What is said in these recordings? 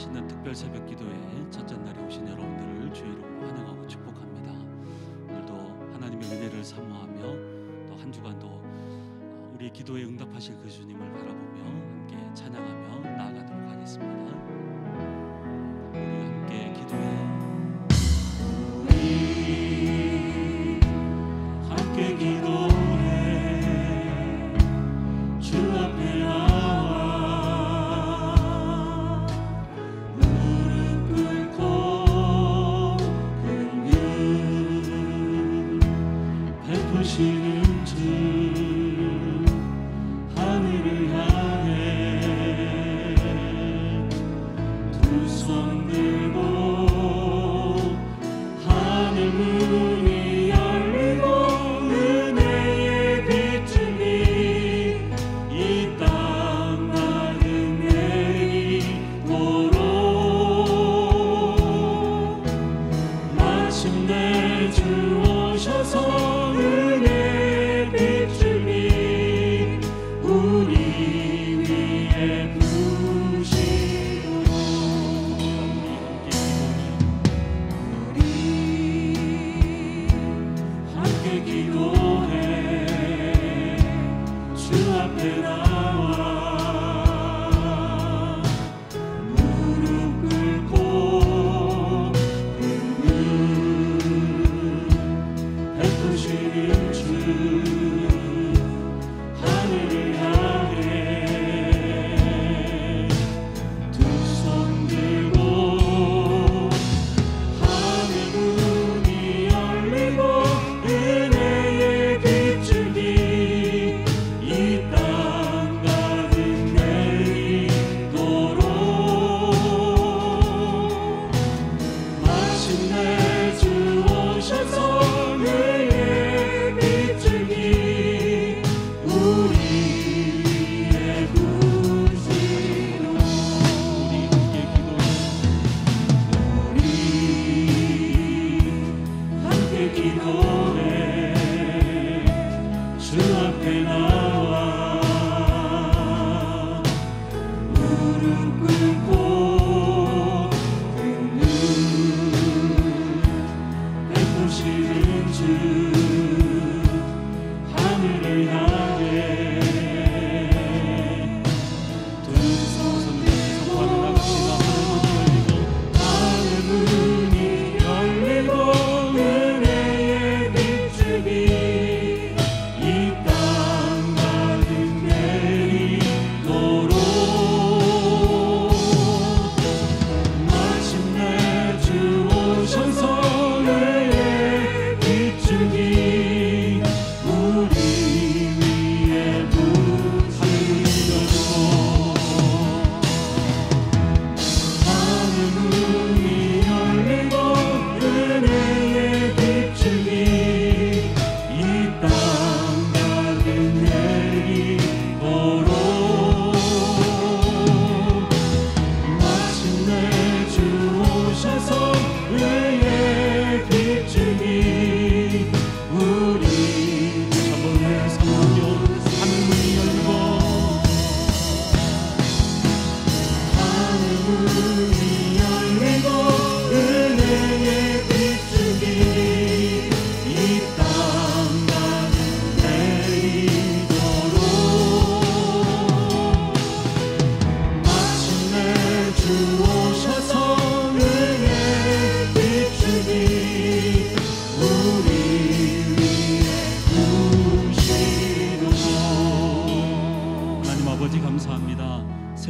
신는 특별 새벽 기도회 첫째 날에 오신 여러분들을 주의 이름으로 환영하고 축복합니다. 오늘도 하나님의 은혜를 사모하며 또 한 주간도 우리의 기도에 응답하실 그 주님을 바라보며 함께 찬양하며 나아가도록 하겠습니다. 우리 함께 기도해요. 우리 함께 기도해 주 앞에 시는 주 하늘을 향해 두 손 들고 하늘 문이 열리고 은혜의 빗줄이 이 땅 가득 내리도록 마침내 주 오셔서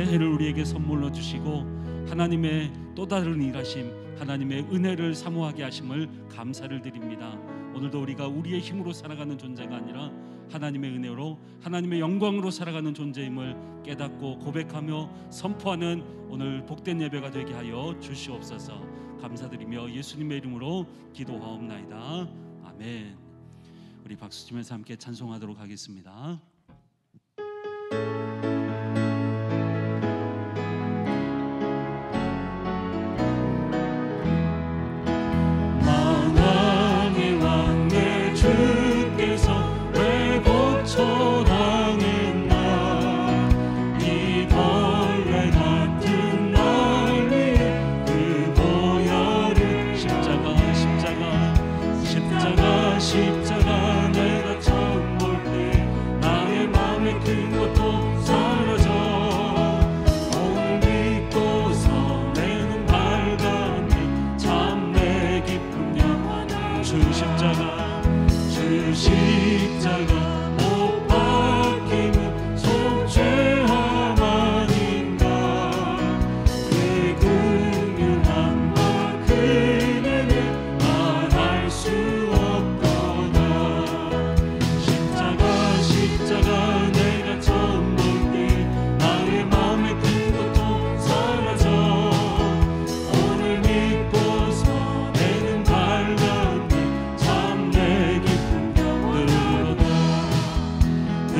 새해를 우리에게 선물로 주시고 하나님의 또 다른 일하심, 하나님의 은혜를 사모하게 하심을 감사를 드립니다. 오늘도 우리가 우리의 힘으로 살아가는 존재가 아니라 하나님의 은혜로 하나님의 영광으로 살아가는 존재임을 깨닫고 고백하며 선포하는 오늘 복된 예배가 되게 하여 주시옵소서. 감사드리며 예수님의 이름으로 기도하옵나이다. 아멘. 우리 박수 치면서 함께 찬송하도록 하겠습니다. 초당했나 이 벌레 같은 날 십자가 내가 처음 볼 때 나의 마음에 큰 것도 사라져 오늘 믿고서 내 눈 밝았네 참 내 기쁨 영원한 주 십자가 못 박힘은 속죄함 아닌가 그 긍휼함과 그 은혜를 말할 수 없도다 십자가 내가 처음 볼 때 나의 마음에 큰 것도 사라져 오늘 믿고서 내 눈 밝았네 참 내 기쁨 늘어도 그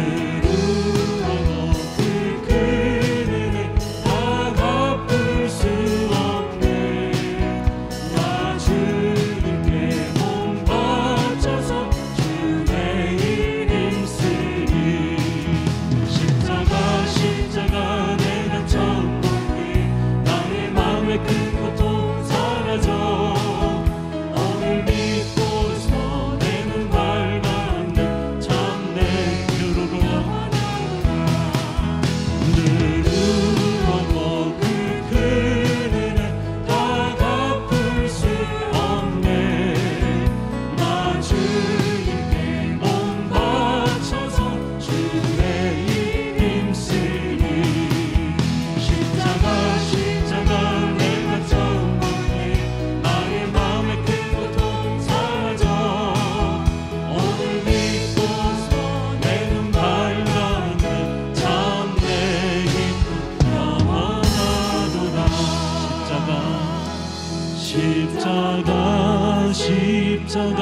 은혜는 다 갚을 수 없네 나 주님께 몸 바쳐서 주의 일 힘쓰리 십자가 내가 처음 볼 때 나의 마음에 큰 것도 사라져 오늘 믿고서 내 눈 밝았네 참 내 누르고 그 은혜는 다 갚을 수 없네 나 주님께 몸 바쳐서 주의 일 힘쓰리 십자가 내가 처음 볼 때 나의 마음에 큰 것도 사라져 오늘 믿고서 내 눈 밝았네 참 내 기쁨 영원하도다 십자가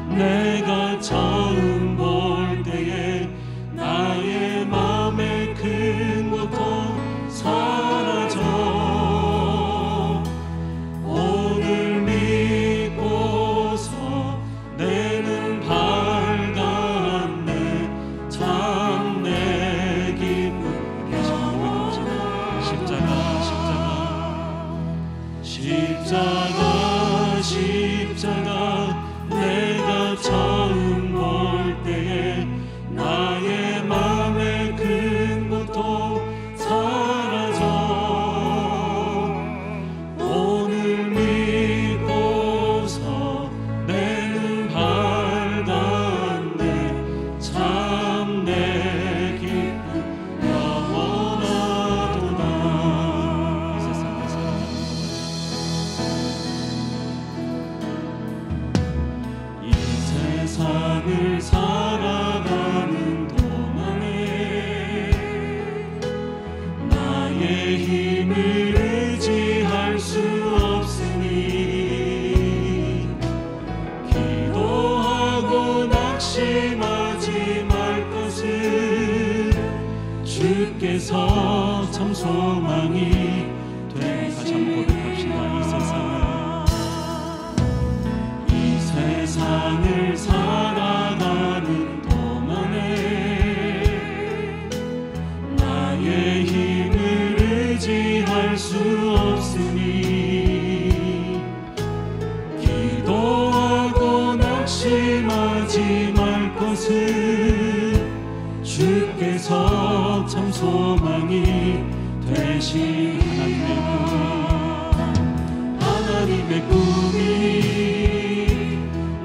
내가 처음 볼 때에 나의 마음에 큰 것도 사라져 오늘 믿고서 내 눈 밝았네 참 내 기쁨 십자가 내가 처음 볼 때에 나의 마음에 큰 것도 사라져 오늘 믿고서 내 눈 밝았네 참 내 기쁨 영원하도다 이 세상을 살아가는 동안에 나의 힘을 의지할 수 없으니 기도하고 낙심하지 말 것을 주께서 참 소망이 돼 다시 한번 고백합시다 이 세상을 살아가는 동안에 나의 힘을 의지할 수 없으니 기도하고 낙심하지 말 것을 주께서 참 소망이 되신 하나님의 꿈이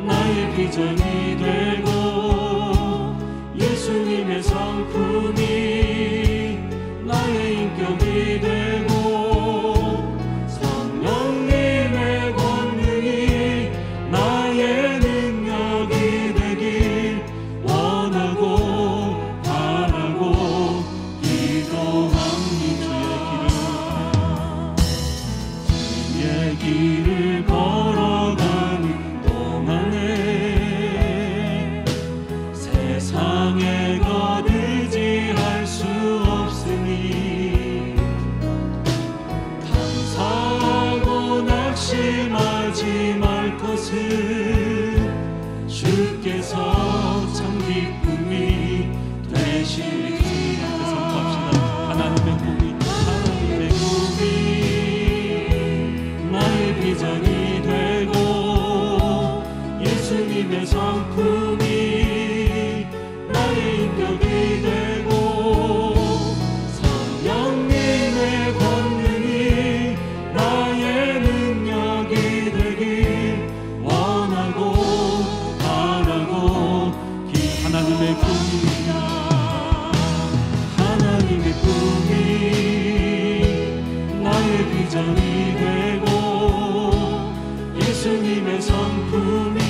나의 비전이 되고 예수님의 성품이 나의 인격이 되고 성령님의 권능이 나의 능력이 되길 원하고 바라고 기도합니 주의 길을 걸어가는 동안에 세상의 것 의지할 수 없으니 성품이 나의 인격이 되고 성령님의 권능이 나의 능력이 되길 원하고 바라고 하나님의 꿈이다. 하나님의 꿈이 나의 비전이 되고 예수님의 성품이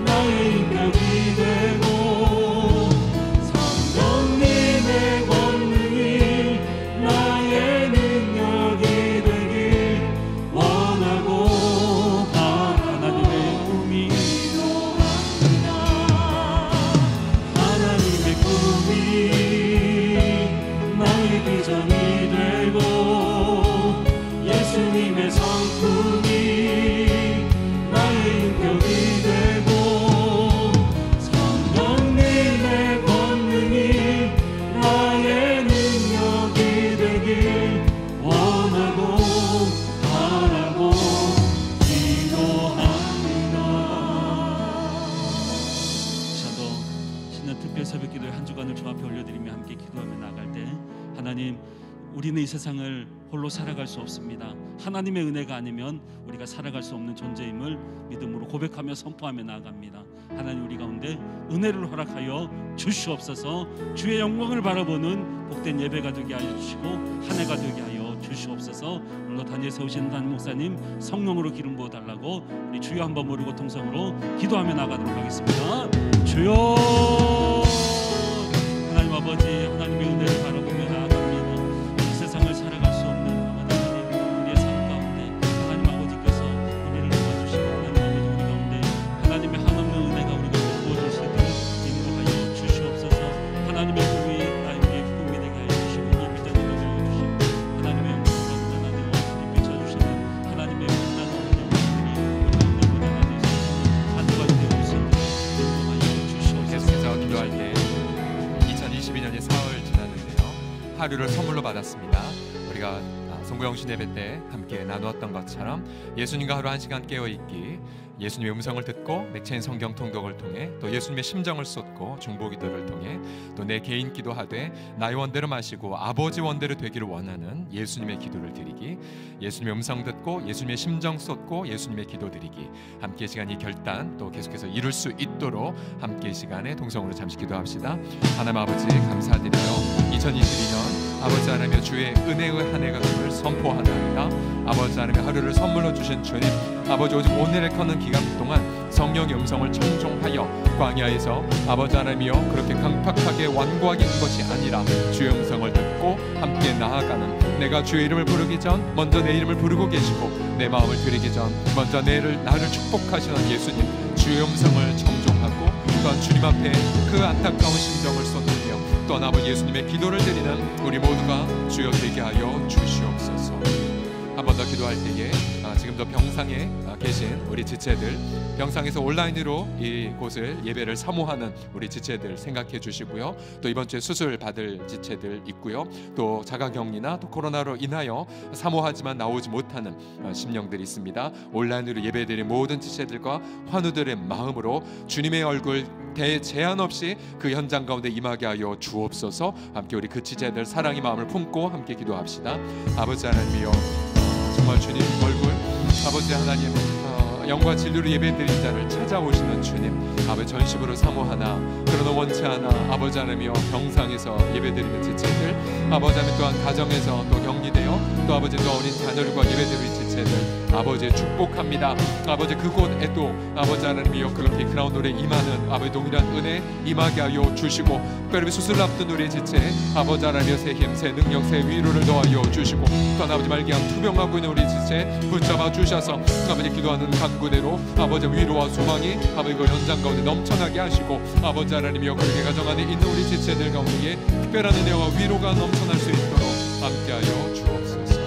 나의 인격이 되고 성령님의 권능이 나의 능력이 되길 원하고 하나님의 꿈이 하나님의 꿈이 나의 비전이 되고 예수님의 성품이 나의 인격이 되고 성령님의 권능이 나의 능력이 되길 원하고 바라고 기도합니다. 저도 신년 특별 새벽 기도의 한 주간을 주 앞에 올려드리며 함께 기도하며 나아갈 때 하나님, 우리는 이 세상을 홀로 살아갈 수 없습니다. 하나님의 은혜가 아니면 우리가 살아갈 수 없는 존재임을 믿음으로 고백하며 선포하며 나아갑니다. 하나님, 우리 가운데 은혜를 허락하여 주시옵소서. 주의 영광을 바라보는 복된 예배가 되게 하여 주시고 한 해가 되게 하여 주시옵소서. 오늘도 단위에 세우신 담임 목사님 성령으로 기름 부어달라고 우리 주여 한번 모르고 통성으로 기도하며 나가도록 하겠습니다. 주여, 하나님 아버지, 하나님의 은혜를 바라보며 나아갑니다. 이 세상을 살아갈 수 없는 하나님, 우리의 삶 가운데 하나님 아버지께서 우리를 도와주시고 하나님 아버지, 우리 가운데 하나님의 한없는 은혜가 우리가 부어질 수 있도록 인도하여 주시옵소서. 하나님의 꿈이 나의 꿈이 되게 하여 주시고 이 비전을 이루어 주시고 하나님의 영광과 무한하여 비춰주시는 하나님의 무한한 은혜와 우리 가운데 무한하여 하늘과 되어 올 수 있도록 인도하여 주시옵소서. 계속해서 기도할 때 2022년이 4월 지났는데요, 하루를 선물로 받았습니다. 우리가 송구영신 예배 때 함께 나누었던 것처럼 예수님과 하루 1시간 깨어있기, 예수님의 음성을 듣고 맥체인 성경 통독을 통해 또 예수님의 심정을 쏟고 중보기도를 통해 또 내 개인 기도하되 나의 원대로 마시고 아버지 원대로 되기를 원하는 예수님의 기도를 드리기, 예수님의 음성 듣고 예수님의 심정 쏟고 예수님의 기도 드리기, 함께 이 시간 이 결단 또 계속해서 이룰 수 있도록 함께 이 시간에 동성으로 잠시 기도합시다. 하나님 아버지, 감사드려요. 2022년 아버지 하나님의 주의 은혜의 한 해가 되기를 선포하나이다. 아버지 하나님의 하루를 선물로 주신 주님, 아버지 오직 오늘에 거는 기간 동안 성령의 음성을 청종하여 광야에서 아버지 하나님이여 그렇게 강팍하게 완고하게 있는 것이 아니라 주의 음성을 듣고 함께 나아가는, 내가 주의 이름을 부르기 전 먼저 내 이름을 부르고 계시고 내 마음을 드리기 전 먼저 나를 축복하시는 예수님, 주의 음성을 청종하고 또한 주님 앞에 그 안타까운 심정을 쏟으며 또한 아버지 예수님의 기도를 드리는 우리 모두가 주여 되게 하여 주시옵소서. 한 번 더 기도할 때에 지금도 병상에 계신 우리 지체들, 병상에서 온라인으로 이곳을 예배를 사모하는 우리 지체들 생각해 주시고요. 또 이번 주에 수술 받을 지체들 있고요. 또 자가격리나 또 코로나로 인하여 사모하지만 나오지 못하는 심령들이 있습니다. 온라인으로 예배드린 모든 지체들과 환우들의 마음으로 주님의 얼굴 제한 없이 그 현장 가운데 임하게 하여 주옵소서. 함께 우리 그 지체들 사랑의 마음을 품고 함께 기도합시다. 아버지 하나님이여, 정말 주님 얼굴, 아버지 하나님 영과 진리로 예배드린 자를 찾아오시는 주님, 아버지 전심으로 사모하나 그러나 원치 않아 아버지 하나님이여 병상에서 예배드리는 지체들, 아버지 하나님 또한 가정에서 또 격리되어 또 아버지 또 어린 자녀들과 예배드리는 지체들 아버지 축복합니다. 아버지 그곳에 또 아버지 하나님이여 그렇게 그라운드에 임하는 아버지 동일한 은혜 임하게 하여 주시고, 특별히 수술 앞둔 우리 지체 아버지 하나님이여 새 힘, 새 능력, 새 위로를 더하여 주시고, 또한 아버지 말기암 투병하고 있는 우리 지체 붙잡아 주셔서 아버지 기도하는 간구대로 아버지 위로와 소망이 아버지 그 현장 가운데 넘쳐나게 하시고, 아버지 하나님이여 그렇게 가정 안에 있는 우리 지체들 가운데 특별한 은혜와 위로가 넘쳐날 수 있도록 함께하여 주옵소서.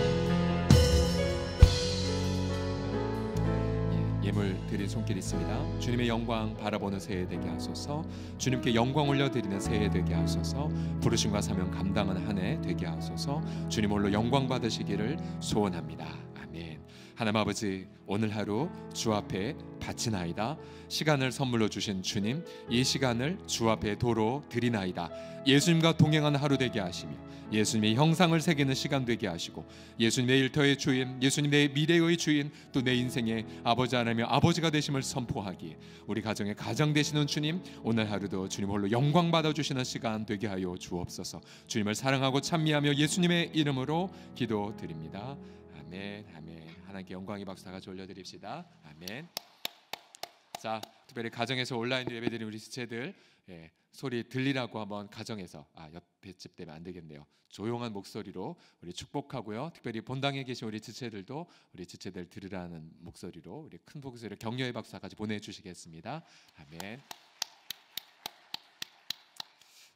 예물 드릴 손길이 있습니다. 주님의 영광 바라보는 새해 되게 하소서. 주님께 영광 올려드리는 새해 되게 하소서. 부르심과 사명 감당하는 한 해 되게 하소서. 주님 홀로 영광 받으시기를 소원합니다. 아멘. 하나님 아버지, 오늘 하루 주 앞에 바치나이다. 시간을 선물로 주신 주님, 이 시간을 주 앞에 도로 드리나이다. 예수님과 동행하는 하루 되게 하시며 예수님의 형상을 새기는 시간 되게 하시고 예수님 내 일터의 주인, 예수님 내 미래의 주인, 또 내 인생의 아버지 하나님의 아버지가 되심을 선포하기에 우리 가정의 가장 되시는 주님, 오늘 하루도 주님 홀로 영광 받아주시는 시간 되게 하여 주옵소서. 주님을 사랑하고 찬미하며 예수님의 이름으로 기도드립니다. 아멘. 아멘. 하나님께 영광의 박수 다 같이 올려드립시다. 아멘. 자, 특별히 가정에서 온라인 예배드리는 우리 지체들, 소리 들리라고 한번 가정에서, 옆에 집 때문에 안 되겠네요. 조용한 목소리로 우리 축복하고요. 특별히 본당에 계신 우리 지체들도 우리 지체들 들으라는 목소리로 우리 큰 목소리로 격려의 박수 같이 보내주시겠습니다. 아멘.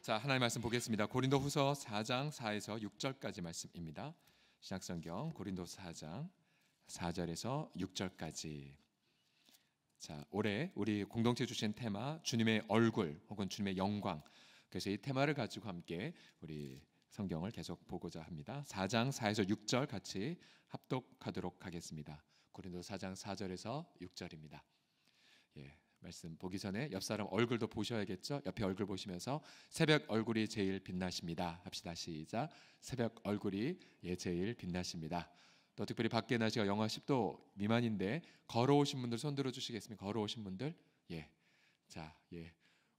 자, 하나님의 말씀 보겠습니다. 고린도후서 4장 4에서 6절까지 말씀입니다. 신약성경 고린도서 4장 4절에서 6절까지. 자, 올해 우리 공동체 주신 테마 주님의 얼굴 혹은 주님의 영광. 그래서 이 테마를 가지고 함께 우리 성경을 계속 보고자 합니다. 4장 4에서 6절 같이 합독하도록 하겠습니다. 고린도서 4장 4절에서 6절입니다. 말씀 보기 전에 옆 사람 얼굴도 보셔야겠죠. 옆에 얼굴 보시면서 새벽 얼굴이 제일 빛나십니다 합시다. 시작. 새벽 얼굴이 제일 빛나십니다. 또 특별히 밖에 날씨가 영하 10도 미만인데 걸어오신 분들 손 들어 주시겠습니까? 걸어오신 분들. 자,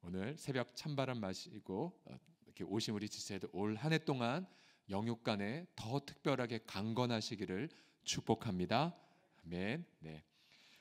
오늘 새벽 찬바람 마시고 이렇게 오신 우리 지체들 올 한 해 동안 영육간에 더 특별하게 강건하시기를 축복합니다. 아멘. 네.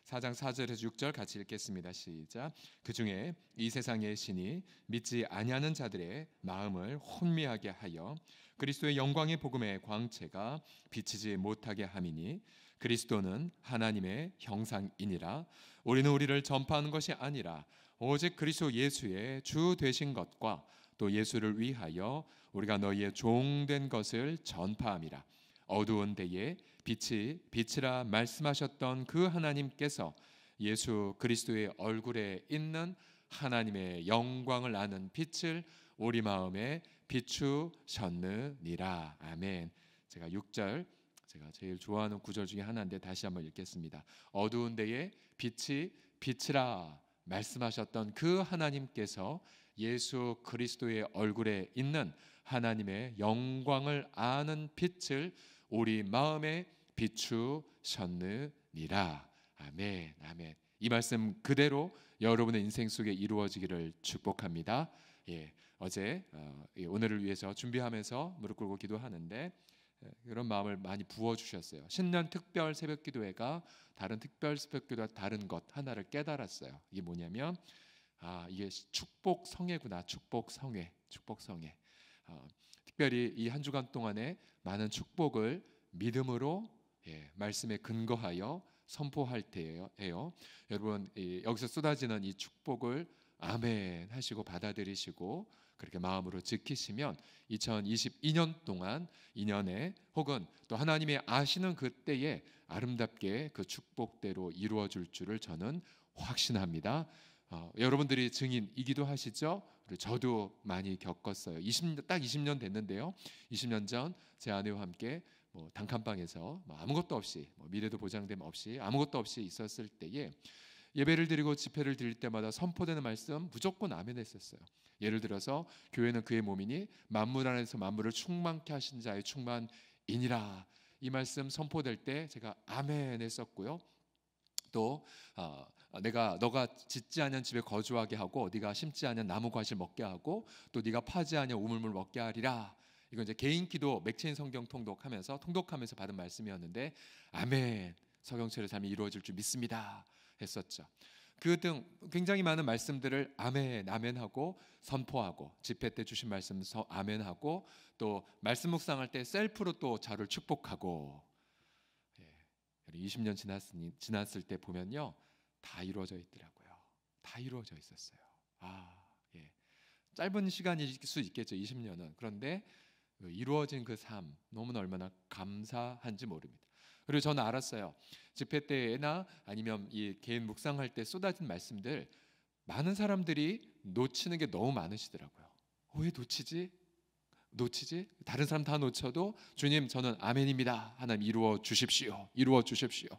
4장 4절에서 6절 같이 읽겠습니다. 시작. 그중에 이 세상의 신이 믿지 아니하는 자들의 마음을 혼미하게 하여 그리스도의 영광의 복음의 광채가 비치지 못하게 함이니 그리스도는 하나님의 형상이니라. 우리는 우리를 전파하는 것이 아니라 오직 그리스도 예수의 주 되신 것과 또 예수를 위하여 우리가 너희의 종된 것을 전파함이라. 어두운 데에 빛이 빛이라 말씀하셨던 그 하나님께서 예수 그리스도의 얼굴에 있는 하나님의 영광을 아는 빛을 우리 마음에 비추셨느니라. 아멘. 제가 6절 제가 제일 좋아하는 구절 중에 하나인데 다시 한번 읽겠습니다. 어두운 데에 빛이 빛이라 말씀하셨던 그 하나님께서 예수 그리스도의 얼굴에 있는 하나님의 영광을 아는 빛을 우리 마음에 비추셨느니라. 아멘. 아멘. 이 말씀 그대로 여러분의 인생 속에 이루어지기를 축복합니다. 어제 오늘을 위해서 준비하면서 무릎 꿇고 기도하는데 그런 마음을 많이 부어주셨어요. 신년 특별 새벽기도회가 다른 특별 새벽기도와 다른 것 하나를 깨달았어요. 이게 뭐냐면 이게 축복 성회구나. 축복 성회. 특별히 이 한 주간 동안에 많은 축복을 믿음으로 말씀에 근거하여 선포할 때예요. 여러분 여기서 쏟아지는 이 축복을 아멘 하시고 받아들이시고 그렇게 마음으로 지키시면 2022년 동안 2년에 혹은 또 하나님이 아시는 그때에 아름답게 그 축복대로 이루어질 줄을 저는 확신합니다. 여러분들이 증인이기도 하시죠. 그리고 저도 많이 겪었어요. 딱 20년 됐는데요. 20년 전 제 아내와 함께 단칸방에서 아무것도 없이 미래도 보장됨 없이 아무것도 없이 있었을 때에 예배를 드리고 집회를 드릴 때마다 선포되는 말씀 무조건 아멘 했었어요. 예를 들어서 교회는 그의 몸이니 만물 안에서 만물을 충만케 하신 자의 충만이니라. 이 말씀 선포될 때 제가 아멘 했었고요. 또 너가 짓지 않은 집에 거주하게 하고 네가 심지 않은 나무 과실 먹게 하고 또 네가 파지 않은 우물물 먹게 하리라. 이건 이제 개인 기도 맥체인 성경 통독하면서 받은 말씀이었는데 아멘. 서경철의 삶이 이루어질 줄 믿습니다 했었죠. 그 등 굉장히 많은 말씀들을 아멘 아멘하고 선포하고 집회 때 주신 말씀 아멘하고 또 말씀 묵상할 때 셀프로 또 저를 축복하고 20년 지났을 때 보면요 다 이루어져 있더라고요. 다 이루어져 있었어요. 짧은 시간일 수 있겠죠 20년은. 그런데 이루어진 그 삶 너무나 얼마나 감사한지 모릅니다. 그리고 저는 알았어요. 집회 때나 아니면 이 개인 묵상할 때 쏟아진 말씀들 많은 사람들이 놓치는 게 너무 많으시더라고요. 왜 놓치지? 놓치지? 다른 사람 다 놓쳐도 주님 저는 아멘입니다. 하나님 이루어 주십시오. 이루어 주십시오.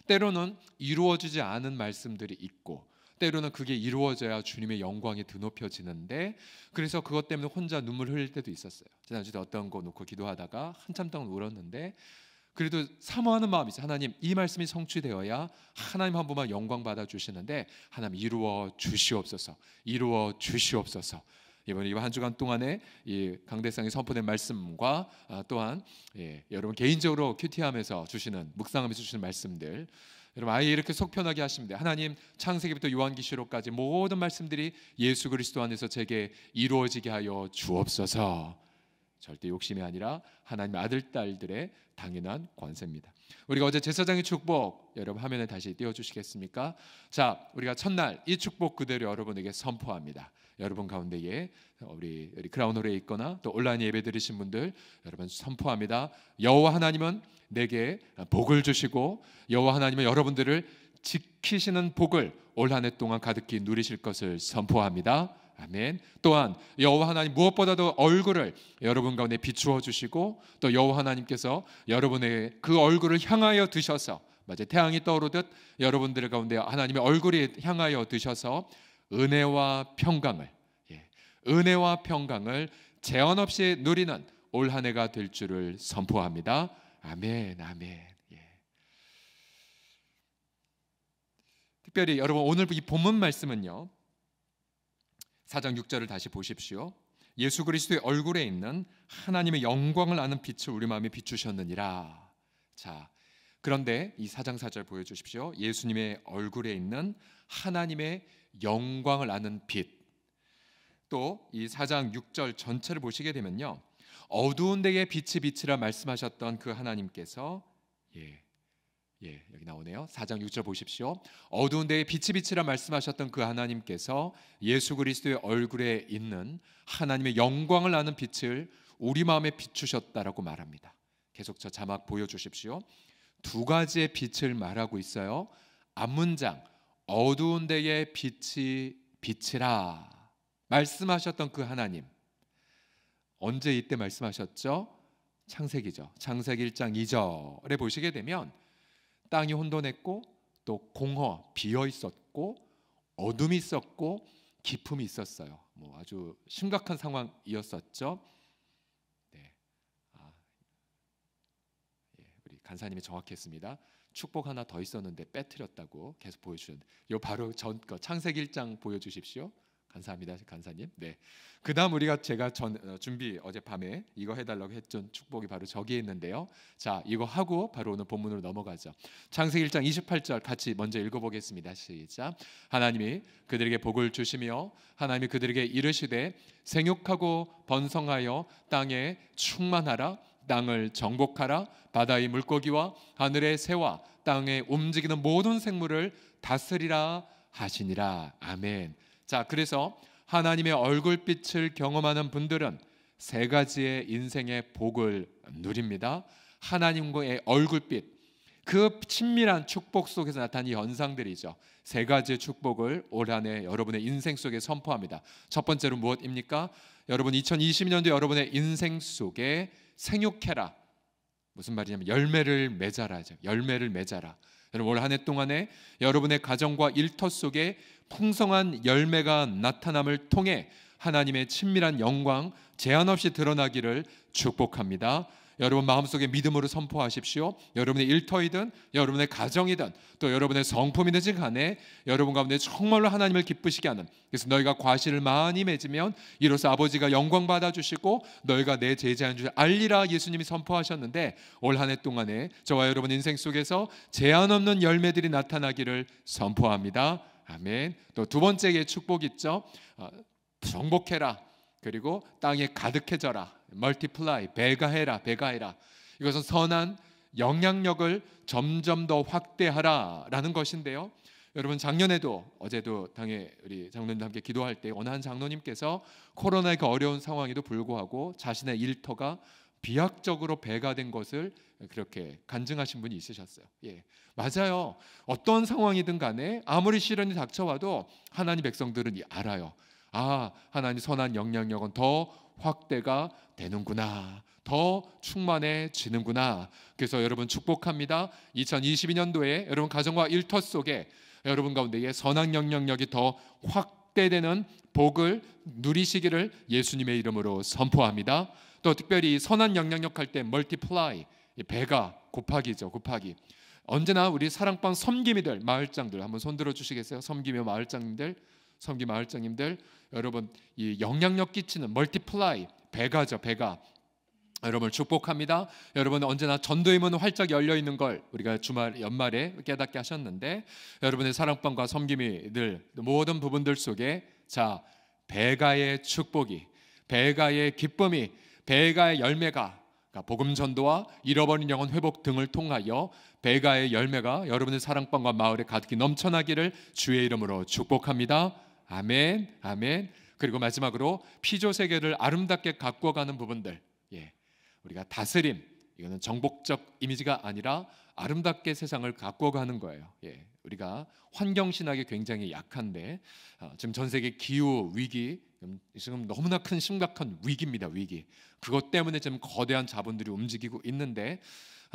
때로는 이루어지지 않은 말씀들이 있고 때로는 그게 이루어져야 주님의 영광이 드높여지는데 그래서 그것 때문에 혼자 눈물 흘릴 때도 있었어요. 지난주에 어떤 거 놓고 기도하다가 한참 동안 울었는데 그래도 사모하는 마음이 있어요. 하나님 이 말씀이 성취되어야 하나님 한 분만 영광 받아 주시는데 하나님 이루어 주시옵소서. 이루어 주시옵소서. 이번 한 주간 동안에 이 강대상이 선포된 말씀과 또한 여러분 개인적으로 큐티하면서 주시는 묵상하면서 주시는 말씀들 여러분 아예 이렇게 속 편하게 하시면 돼요. 하나님 창세기부터 요한계시록까지 모든 말씀들이 예수 그리스도 안에서 제게 이루어지게 하여 주옵소서. 절대 욕심이 아니라 하나님의 아들 딸들의 당연한 권세입니다. 우리가 어제 제사장의 축복 여러분 화면에 다시 띄워주시겠습니까? 자, 우리가 첫날 이 축복 그대로 여러분에게 선포합니다. 여러분 가운데에 우리 크라운홀에 있거나 또 온라인 예배 드리신 분들 여러분 선포합니다. 여호와 하나님은 내게 복을 주시고 여호와 하나님은 여러분들을 지키시는 복을 올 한 해 동안 가득히 누리실 것을 선포합니다. 아멘. 또한 여호와 하나님 무엇보다도 얼굴을 여러분 가운데 비추어 주시고 또 여호와 하나님께서 여러분의 그 얼굴을 향하여 드셔서 맞아요. 태양이 떠오르듯 여러분들 가운데 하나님의 얼굴이 향하여 드셔서 은혜와 평강을 은혜와 평강을 제한 없이 누리는 올 한 해가 될 줄을 선포합니다. 아멘. 아멘. 특별히 여러분 오늘 이 본문 말씀은요. 4장 6절을 다시 보십시오. 예수 그리스도의 얼굴에 있는 하나님의 영광을 아는 빛을 우리 마음에 비추셨느니라. 자, 그런데 이 4장 4절 보여주십시오. 예수님의 얼굴에 있는 하나님의 영광을 아는 빛. 또 이 4장 6절 전체를 보시게 되면요. 어두운 데에 빛이 비치라 말씀하셨던 그 하나님께서 여기 나오네요. 4장 6절 보십시오. 어두운 데에 빛이 비치라 말씀하셨던 그 하나님께서 예수 그리스도의 얼굴에 있는 하나님의 영광을 아는 빛을 우리 마음에 비추셨다라고 말합니다. 계속 저 자막 보여주십시오. 두 가지의 빛을 말하고 있어요. 앞문장 어두운 데에 빛이 비치라 말씀하셨던 그 하나님 언제 이때 말씀하셨죠? 창세기죠. 창세기 1장 2절에 보시게 되면 땅이 혼돈했고 또 공허 비어 있었고 어둠이 있었고 기품이 있었어요. 아주 심각한 상황이었었죠. 우리 간사님이 정확했습니다. 축복 하나 더 있었는데 빼뜨렸다고 계속 보여주셨는데 요 바로 전 거 창세기 1장 보여주십시오. 감사합니다, 간사님. 네. 그다음 우리가 제가 준비 어젯밤에 이거 해달라고 했던 축복이 바로 저기에 있는데요. 자, 이거 하고 바로 오늘 본문으로 넘어가죠. 창세기 1장 28절 같이 먼저 읽어보겠습니다. 시작. 하나님이 그들에게 복을 주시며 하나님이 그들에게 이르시되 생육하고 번성하여 땅에 충만하라. 땅을 정복하라. 바다의 물고기와 하늘의 새와 땅에 움직이는 모든 생물을 다스리라 하시니라. 아멘. 자, 그래서 하나님의 얼굴빛을 경험하는 분들은 세 가지의 인생의 복을 누립니다. 하나님과의 얼굴빛, 그 친밀한 축복 속에서 나타나는 현상들이죠. 세 가지의 축복을 올 한 해 여러분의 인생 속에 선포합니다. 첫 번째로 무엇입니까? 여러분 2020년도 여러분의 인생 속에 생육해라. 무슨 말이냐면 열매를 맺어라죠. 열매를 맺어라. 여러분 올 한 해 동안에 여러분의 가정과 일터 속에 풍성한 열매가 나타남을 통해 하나님의 친밀한 영광 제한 없이 드러나기를 축복합니다. 여러분 마음속에 믿음으로 선포하십시오. 여러분의 일터이든 여러분의 가정이든 또 여러분의 성품이든지 간에 여러분 가운데 정말로 하나님을 기쁘시게 하는, 그래서 너희가 과실을 많이 맺으면 이로써 아버지가 영광 받아주시고 너희가 내 제자인 줄 알리라 예수님이 선포하셨는데 올 한 해 동안에 저와 여러분 인생 속에서 제한 없는 열매들이 나타나기를 선포합니다. 아멘. 또 두 번째의 축복 있죠. 정복해라. 그리고 땅에 가득해져라. 멀티플라이, 배가해라. 배가해라. 이것은 선한 영향력을 점점 더 확대하라라는 것인데요. 여러분 작년에도 어제도 당에 우리 장로님과 함께 기도할 때 어느 한 장로님께서 코로나의 그 어려운 상황에도 불구하고 자신의 일터가 비약적으로 배가 된 것을 그렇게 간증하신 분이 있으셨어요. 예, 맞아요. 어떤 상황이든 간에 아무리 시련이 닥쳐와도 하나님 백성들은 알아요. 아, 하나님 선한 영향력은 더 확대가 되는구나, 더 충만해지는구나. 그래서 여러분 축복합니다. 2022년도에 여러분 가정과 일터 속에 여러분 가운데에 선한 영향력이 더 확대되는 복을 누리시기를 예수님의 이름으로 선포합니다. 또 특별히 선한 영향력 할 때 멀티플라이, 배가 곱하기죠. 곱하기. 언제나 우리 사랑방 섬김이들, 마을장들 한번 손들어 주시겠어요? 섬김의 마을장님들, 섬김 마을장님들, 여러분 이 영향력 끼치는 멀티플라이, 배가죠. 배가. 여러분을 축복합니다. 여러분 언제나 전도의 문은 활짝 열려 있는 걸 우리가 주말 연말에 깨닫게 하셨는데, 여러분의 사랑방과 섬김이 늘 모든 부분들 속에 자, 배가의 축복이, 배가의 기쁨이, 배가의 열매가, 그러니까 복음 전도와 잃어버린 영혼 회복 등을 통하여 배가의 열매가 여러분의 사랑방과 마을에 가득히 넘쳐나기를 주의 이름으로 축복합니다. 아멘, 아멘. 그리고 마지막으로 피조 세계를 아름답게 가꾸어가는 부분들, 우리가 다스림, 이거는 정복적 이미지가 아니라 아름답게 세상을 가꾸어가는 거예요. 우리가 환경신학이 굉장히 약한데 지금 전 세계 기후 위기, 지금 너무나 큰 심각한 위기입니다. 위기. 그것 때문에 지금 거대한 자본들이 움직이고 있는데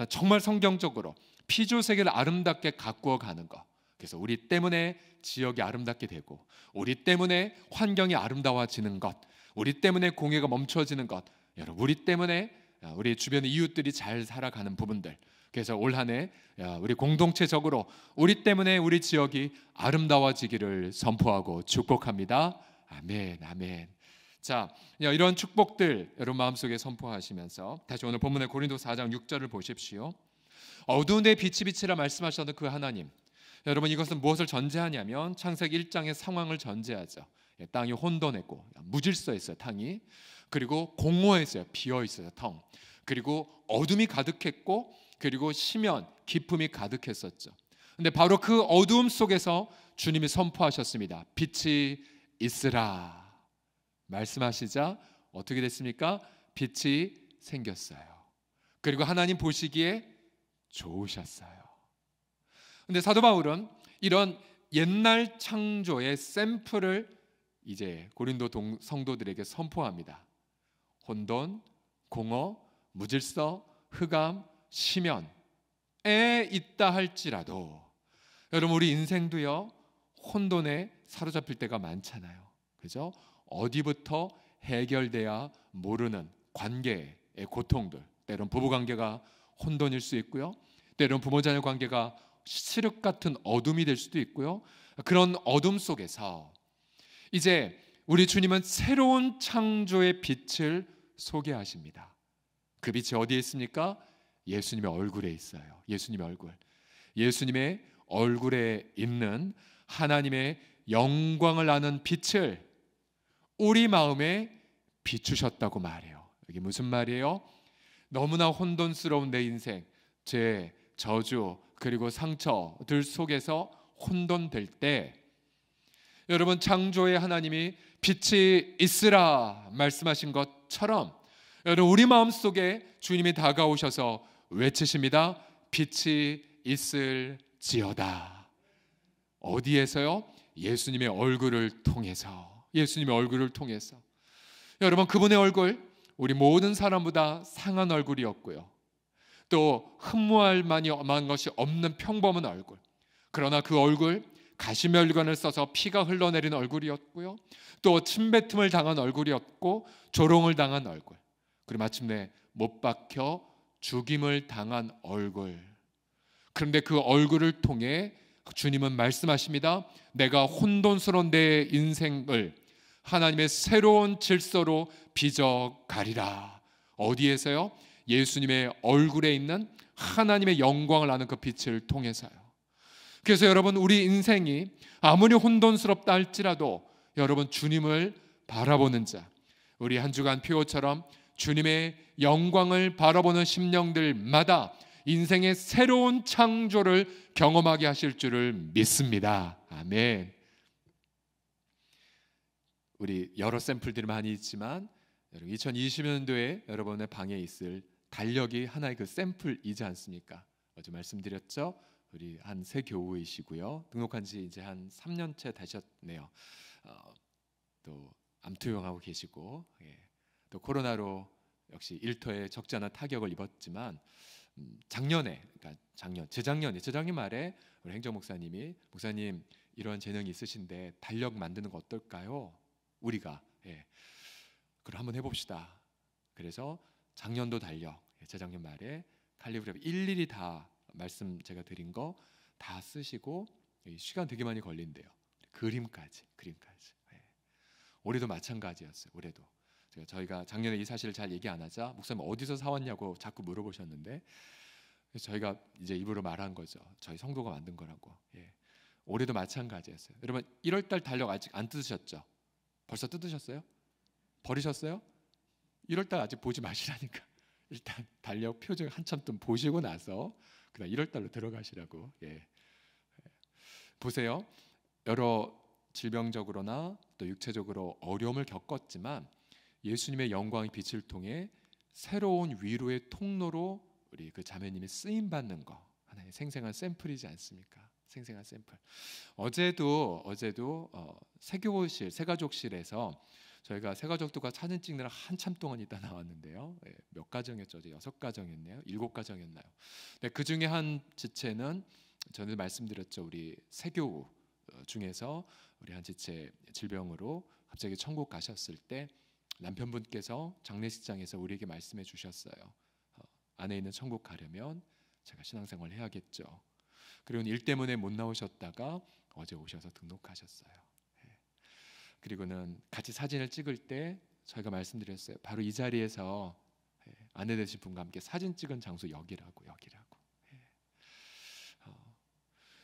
정말 성경적으로 피조 세계를 아름답게 가꾸어가는 것. 그래서 우리 때문에 지역이 아름답게 되고, 우리 때문에 환경이 아름다워지는 것, 우리 때문에 공해가 멈춰지는 것, 여러분 우리 때문에 우리 주변의 이웃들이 잘 살아가는 부분들. 그래서 올 한 해 우리 공동체적으로 우리 때문에 우리 지역이 아름다워지기를 선포하고 축복합니다. 아멘, 아멘. 자, 이런 축복들 여러분 마음속에 선포하시면서 다시 오늘 본문의 고린도 4장 6절을 보십시오. 어두운 데 빛이 비치라 말씀하셨던 그 하나님, 여러분 이것은 무엇을 전제하냐면 창세기 1장의 상황을 전제하죠. 땅이 혼돈했고 무질서했어요. 땅이. 그리고 공허했어요. 비어있어요. 텅. 그리고 어둠이 가득했고, 그리고 심연, 기품이 가득했었죠. 근데 바로 그 어두움 속에서 주님이 선포하셨습니다. 빛이 있으라 말씀하시자 어떻게 됐습니까? 빛이 생겼어요. 그리고 하나님 보시기에 좋으셨어요. 근데 사도 바울은 이런 옛날 창조의 샘플을 이제 고린도 성도들에게 선포합니다. 혼돈, 공허, 무질서, 흑암, 심연에 있다 할지라도, 여러분 우리 인생도요 혼돈에 사로잡힐 때가 많잖아요. 그죠? 어디부터 해결돼야 모르는 관계의 고통들, 때론 부부관계가 혼돈일 수 있고요, 때론 부모자녀 관계가 칠흑 같은 어둠이 될 수도 있고요. 그런 어둠 속에서 이제 우리 주님은 새로운 창조의 빛을 소개하십니다. 그 빛이 어디에 있습니까? 예수님의 얼굴에 있어요. 예수님의 얼굴. 예수님의 얼굴에 있는 하나님의 영광을 아는 빛을 우리 마음에 비추셨다고 말해요. 이게 무슨 말이에요? 너무나 혼돈스러운 내 인생, 죄, 저주, 그리고 상처들 속에서 혼돈될 때, 여러분 창조의 하나님이 빛이 있으라 말씀하신 것처럼 여러분 우리 마음속에 주님이 다가오셔서 외치십니다. 빛이 있을지어다. 어디에서요? 예수님의 얼굴을 통해서. 예수님의 얼굴을 통해서. 여러분 그분의 얼굴, 우리 모든 사람보다 상한 얼굴이었고요, 또 흠모할 만한 것이 없는 평범한 얼굴. 그러나 그 얼굴, 가시멸관을 써서 피가 흘러내린 얼굴이었고요, 또 침뱉음을 당한 얼굴이었고, 조롱을 당한 얼굴, 그리고 마침내 못 박혀 죽임을 당한 얼굴. 그런데 그 얼굴을 통해 주님은 말씀하십니다. 내가 혼돈스러운 내 인생을 하나님의 새로운 질서로 빚어가리라. 어디에서요? 예수님의 얼굴에 있는 하나님의 영광을 아는 그 빛을 통해서요. 그래서 여러분 우리 인생이 아무리 혼돈스럽다 할지라도 여러분 주님을 바라보는 자, 우리 한 주간 표어처럼 주님의 영광을 바라보는 심령들마다 인생의 새로운 창조를 경험하게 하실 줄을 믿습니다. 아멘. 우리 여러 샘플들이 많이 있지만 2020년도에 여러분의 방에 있을 달력이 하나의 그 샘플이지 않습니까? 어제 말씀드렸죠. 우리 한 새 교우이시고요, 등록한 지 이제 한 3년째 되셨네요. 또 암투병하고 계시고, 또 코로나로 역시 일터에 적지 않은 타격을 입었지만 작년에, 그러니까 재작년 말에 우리 행정 목사님이 목사님 이런 재능이 있으신데 달력 만드는 거 어떨까요? 우리가 그럼 한번 해봅시다. 그래서 작년도 달력, 재작년 말에 칼리그래피 일일이 다 말씀 제가 드린 거 다 쓰시고 시간 되게 많이 걸린대요. 그림까지. 올해도 마찬가지였어요. 올해도 저희가 작년에 이 사실을 잘 얘기 안 하자 목사님 어디서 사왔냐고 자꾸 물어보셨는데 저희가 이제 입으로 말한 거죠. 저희 성도가 만든 거라고. 올해도 마찬가지였어요. 여러분 1월달 달력 아직 안 뜯으셨죠? 벌써 뜯으셨어요? 버리셨어요? 1월달 아직 보지 마시라니까. 일단 달력 표정 한참 좀 보시고 나서 그다음 1월달로 들어가시라고. 보세요. 여러 질병적으로나 또 육체적으로 어려움을 겪었지만 예수님의 영광의 빛을 통해 새로운 위로의 통로로 우리 그 자매님이 쓰임 받는 거 하나의 생생한 샘플이지 않습니까? 생생한 샘플. 어제도 세교실 세가족실에서 저희가 세가족들과 사진 찍느라 한참 동안 있다 나왔는데요. 몇 가정이었죠? 6가정이었네요. 7가정이었나요? 그 중에 한 지체는 저는 말씀드렸죠. 우리 세교 중에서 우리 한 지체 질병으로 갑자기 천국 가셨을 때 남편분께서 장례식장에서 우리에게 말씀해 주셨어요. 안에 있는 천국 가려면 제가 신앙생활 해야겠죠. 그리고 일 때문에 못 나오셨다가 어제 오셔서 등록하셨어요. 그리고는 같이 사진을 찍을 때 저희가 말씀드렸어요. 바로 이 자리에서 아내 되신 분과 함께 사진 찍은 장소 여기라고.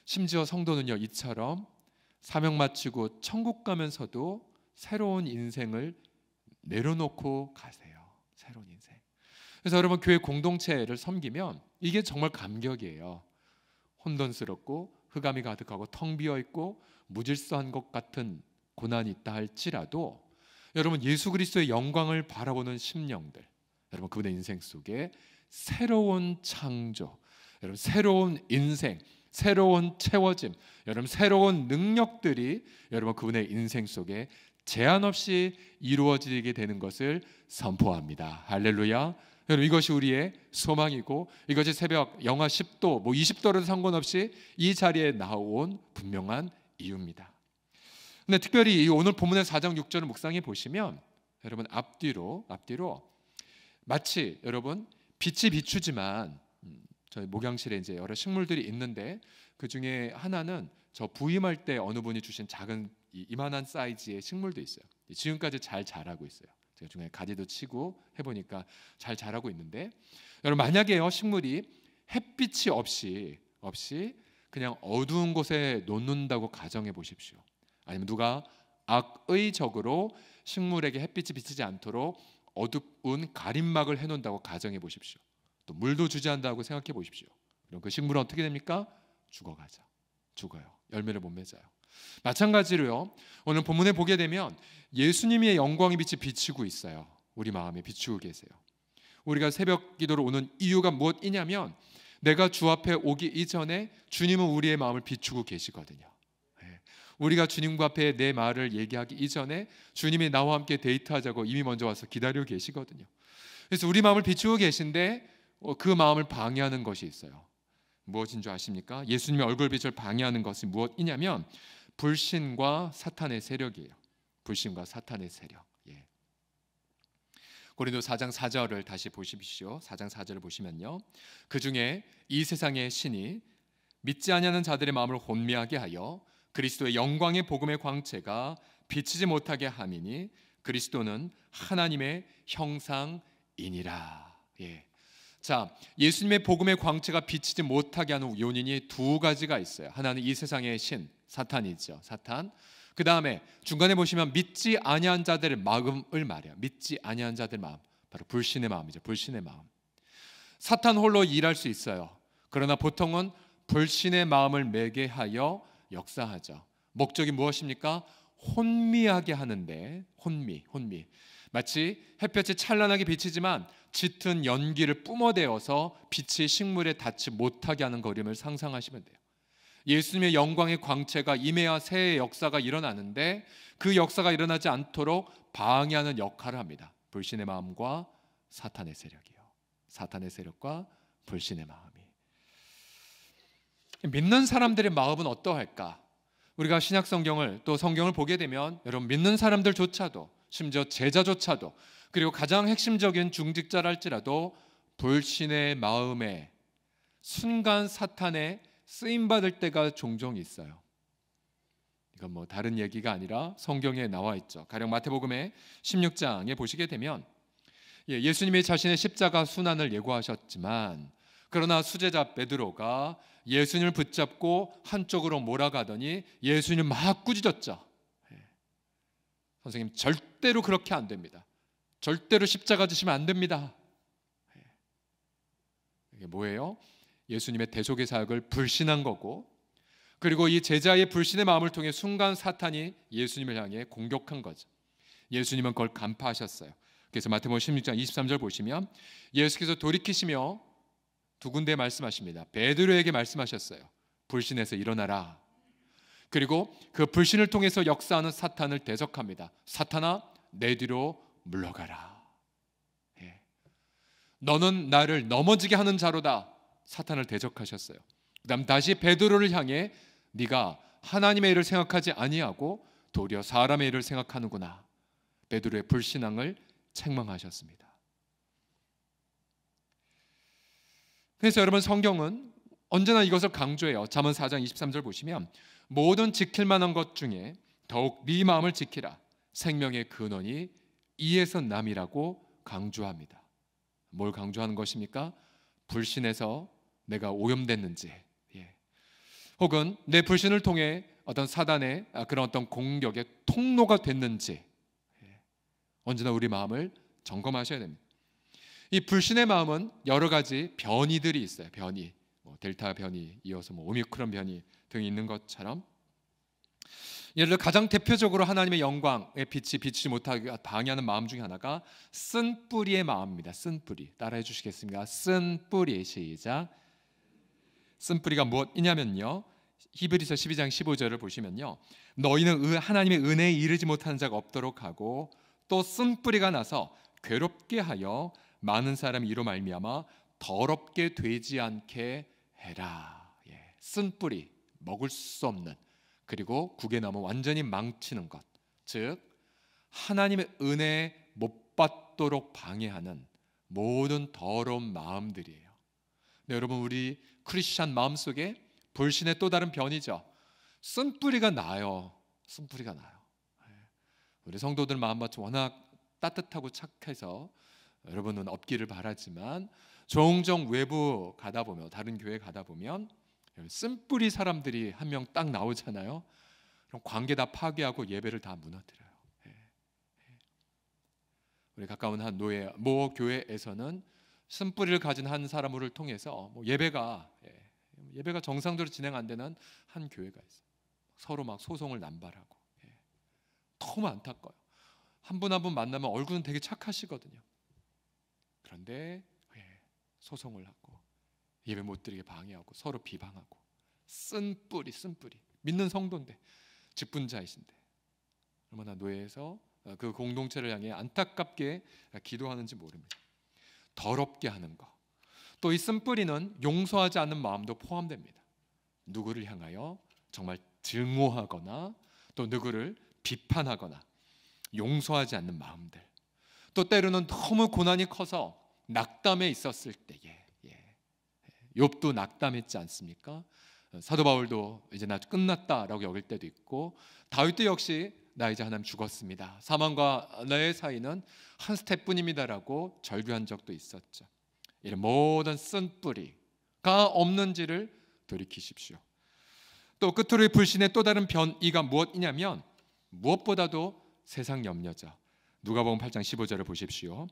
심지어 성도는요 이처럼 사명 마치고 천국 가면서도 새로운 인생을 내려놓고 가세요. 새로운 인생. 그래서 여러분 교회 공동체를 섬기면 이게 정말 감격이에요. 혼돈스럽고 흑암이 가득하고 텅 비어 있고 무질서한 것 같은 고난이 있다 할지라도 여러분 예수 그리스도의 영광을 바라보는 심령들, 여러분 그분의 인생 속에 새로운 창조, 여러분 새로운 인생, 새로운 채워짐, 여러분 새로운 능력들이 여러분 그분의 인생 속에 제한 없이 이루어지게 되는 것을 선포합니다. 할렐루야. 여러분 이것이 우리의 소망이고 이것이 새벽 영하 10도 20도를 상관없이 이 자리에 나온 분명한 이유입니다. 근데 특별히 오늘 본문의 4장 6절을 묵상해 보시면 여러분 앞뒤로 마치 여러분 빛이 비추지만 저희 목양실에 이제 여러 식물들이 있는데 그 중에 하나는 저 부임할 때 어느 분이 주신 작은 이만한 사이즈의 식물도 있어요. 지금까지 잘 자라고 있어요. 제가 중간에 가지도 치고 해보니까 잘 자라고 있는데 여러분 만약에요 식물이 햇빛이 없이 그냥 어두운 곳에 놓는다고 가정해 보십시오. 아니면 누가 악의적으로 식물에게 햇빛이 비치지 않도록 어두운 가림막을 해놓는다고 가정해 보십시오. 또 물도 주지 않는다고 생각해 보십시오. 그럼 그 식물은 어떻게 됩니까? 죽어요. 열매를 못 맺어요. 마찬가지로요. 오늘 본문에 보게 되면 예수님의 영광의 빛이 비치고 있어요. 우리 마음에 비추고 계세요. 우리가 새벽 기도로 오는 이유가 무엇이냐면 내가 주 앞에 오기 이전에 주님은 우리의 마음을 비추고 계시거든요. 우리가 주님과 앞에 내 말을 얘기하기 이전에 주님이 나와 함께 데이트하자고 이미 먼저 와서 기다리고 계시거든요. 그래서 우리 마음을 비추고 계신데 그 마음을 방해하는 것이 있어요. 무엇인 줄 아십니까? 예수님의 얼굴빛을 방해하는 것이 무엇이냐면 불신과 사탄의 세력이에요. 불신과 사탄의 세력. 고린도 4장 4절을 다시 보십시오. 4장 4절을 보시면요. 그 중에 이 세상의 신이 믿지 아니하는 자들의 마음을 혼미하게 하여 그리스도의 영광의 복음의 광채가 비치지 못하게 함이니 그리스도는 하나님의 형상이니라. 자, 예수님의 복음의 광채가 비치지 못하게 하는 요인이 두 가지가 있어요. 하나는 이 세상의 신, 사탄이죠. 사탄. 그 다음에 중간에 보시면 믿지 아니한 자들의 마음을 말해요. 믿지 아니한 자들의 마음, 바로 불신의 마음이죠. 불신의 마음. 사탄 홀로 일할 수 있어요. 그러나 보통은 불신의 마음을 매게 하여 역사하죠. 목적이 무엇입니까? 혼미하게 하는데, 혼미. 마치 햇볕이 찬란하게 비치지만 짙은 연기를 뿜어대어서 빛이 식물에 닿지 못하게 하는 그림을 상상하시면 돼요. 예수님의 영광의 광채가 임해야 새해 역사가 일어나는데 그 역사가 일어나지 않도록 방해하는 역할을 합니다. 불신의 마음과 사탄의 세력이요. 사탄의 세력과 불신의 마음이. 믿는 사람들의 마음은 어떠할까? 우리가 신약 성경을 또 성경을 보게 되면 여러분 믿는 사람들조차도 심지어 제자조차도 그리고 가장 핵심적인 중직자랄지라도 불신의 마음에 순간 사탄에 쓰임받을 때가 종종 있어요. 이건 뭐 다른 얘기가 아니라 성경에 나와 있죠. 가령 마태복음의 16장에 보시게 되면 예수님이 자신의 십자가 순환을 예고하셨지만 그러나 수제자 베드로가 예수님을 붙잡고 한쪽으로 몰아가더니 예수님 막 꾸짖었죠. 선생님 절대로 그렇게 안 됩니다. 절대로 십자가 지시면 안 됩니다. 이게 뭐예요? 예수님의 대속의 사역을 불신한 거고 그리고 이 제자의 불신의 마음을 통해 순간 사탄이 예수님을 향해 공격한 거죠. 예수님은 그걸 간파하셨어요. 그래서 마태복음 16장 23절 보시면 예수께서 돌이키시며 두 군데 말씀하십니다. 베드로에게 말씀하셨어요. 불신에서 일어나라. 그리고 그 불신을 통해서 역사하는 사탄을 대적합니다. 사탄아 내 뒤로 물러가라. 너는 나를 넘어지게 하는 자로다. 사탄을 대적하셨어요. 그다음 다시 베드로를 향해 네가 하나님의 일을 생각하지 아니하고 도리어 사람의 일을 생각하는구나. 베드로의 불신앙을 책망하셨습니다. 그래서 여러분 성경은 언제나 이것을 강조해요. 잠언 4장 23절 보시면 모든 지킬 만한 것 중에 더욱 네 마음을 지키라. 생명의 근원이 이에서 남이라고 강조합니다. 뭘 강조하는 것입니까? 불신에서 내가 오염됐는지 혹은 내 불신을 통해 어떤 사단의 그런 어떤 공격의 통로가 됐는지 언제나 우리 마음을 점검하셔야 됩니다. 이 불신의 마음은 여러 가지 변이들이 있어요. 변이, 델타 변이, 이어서 오미크론 변이 등이 있는 것처럼 예를 들어 가장 대표적으로 하나님의 영광의 빛이 비치지 못하게 방해하는 마음 중에 하나가 쓴뿌리의 마음입니다. 쓴뿌리 따라해 주시겠습니까? 쓴뿌리 시작. 쓴뿌리가 무엇이냐면요 히브리서 12장 15절을 보시면요 너희는 하나님의 은혜에 이르지 못하는 자가 없도록 하고 또 쓴뿌리가 나서 괴롭게 하여 많은 사람이 이로 말미암아 더럽게 되지 않게 해라. 쓴뿌리 먹을 수 없는 그리고 국에 나면 완전히 망치는 것, 즉 하나님의 은혜 못 받도록 방해하는 모든 더러운 마음들이에요. 네, 여러분 우리 크리스찬 마음속에 불신의 또 다른 변이죠. 쓴뿌리가 나요. 쓴뿌리가 나요. 우리 성도들 마음밭이 워낙 따뜻하고 착해서 여러분은 없기를 바라지만 종종 외부 가다 보면 다른 교회 가다 보면 쓴뿌리 사람들이 한 명 딱 나오잖아요. 그럼 관계 다 파괴하고 예배를 다 무너뜨려요. 우리 가까운 한 모 교회에서는 쓴뿌리를 가진 한 사람을 통해서 예배가 정상적으로 진행 안 되는 한 교회가 있어요. 서로 막 소송을 남발하고 너무 안타까워요. 한 분 한 분 만나면 얼굴은 되게 착하시거든요. 그런데 소송을 하고 예배 못 드리게 방해하고 서로 비방하고 쓴뿌리 믿는 성도인데 직분자이신데 얼마나 노예에서 그 공동체를 향해 안타깝게 기도하는지 모릅니다. 더럽게 하는 것. 또 이 쓴뿌리는 용서하지 않는 마음도 포함됩니다. 누구를 향하여 정말 증오하거나 또 누구를 비판하거나 용서하지 않는 마음들. 또 때로는 너무 고난이 커서 낙담에 있었을 때에 욥도 낙담했지 않습니까? 사도 바울도 이제 나 끝났다라고 여길 때도 있고 다윗도 역시 나 이제 하나님 죽었습니다. 사망과 나의 사이는 한 스텝뿐입니다라고 절규한 적도 있었죠. 이런 모든 쓴뿌리가 없는지를 돌이키십시오. 또 끝으로 불신의 또 다른 변이가 무엇이냐면 무엇보다도 세상 염려죠. 누가복음 8장 15절을 보십시오.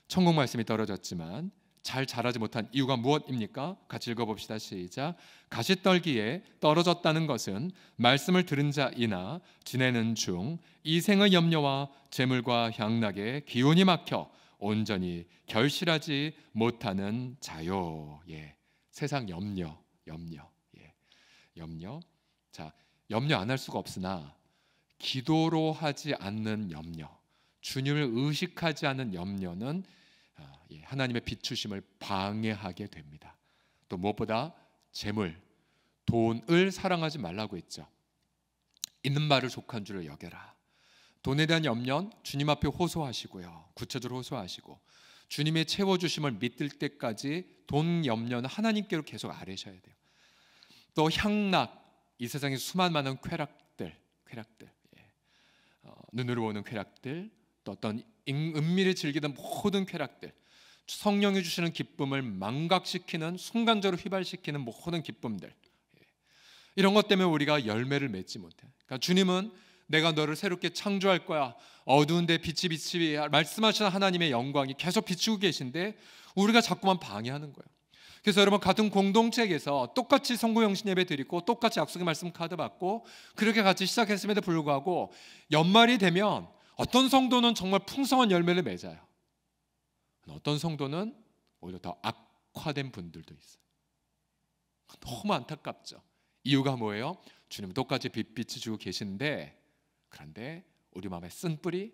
천국 말씀이 떨어졌지만 잘 자라지 못한 이유가 무엇입니까? 같이 읽어봅시다. 시작. 가시떨기에 떨어졌다는 것은 말씀을 들은 자이나 지내는 중 이생의 염려와 재물과 향락에 기운이 막혀 온전히 결실하지 못하는 자요. 세상 염려. 염려. 자, 염려 안 할 수가 없으나 기도로 하지 않는 염려, 주님을 의식하지 않는 염려는 하나님의 비추심을 방해하게 됩니다. 또 무엇보다 재물, 돈을 사랑하지 말라고 했죠. 있는 말을 족한 줄을 여겨라. 돈에 대한 염려는 주님 앞에 호소하시고요, 구체적으로 호소하시고 주님의 채워주심을 믿을 때까지 돈 염려는 하나님께로 계속 아뢰셔야 돼요. 또 향락, 이 세상의 수많은 쾌락들, 눈으로 보는 쾌락들, 또 어떤 은밀히 즐기던 모든 쾌락들, 성령이 주시는 기쁨을 망각시키는, 순간적으로 휘발시키는 모든 기쁨들, 이런 것 때문에 우리가 열매를 맺지 못해. 그러니까 주님은 내가 너를 새롭게 창조할 거야, 어두운데 빛이 말씀하시는 하나님의 영광이 계속 비추고 계신데 우리가 자꾸만 방해하는 거예요. 그래서 여러분, 같은 공동체에서 똑같이 성구영신 예배 드리고 똑같이 약속의 말씀 카드 받고 그렇게 같이 시작했음에도 불구하고 연말이 되면 어떤 성도는 정말 풍성한 열매를 맺어요. 어떤 성도는 오히려 더 악화된 분들도 있어요. 너무 안타깝죠. 이유가 뭐예요? 주님은 똑같이 빛 주고 계신데, 그런데 우리 마음에 쓴 뿌리,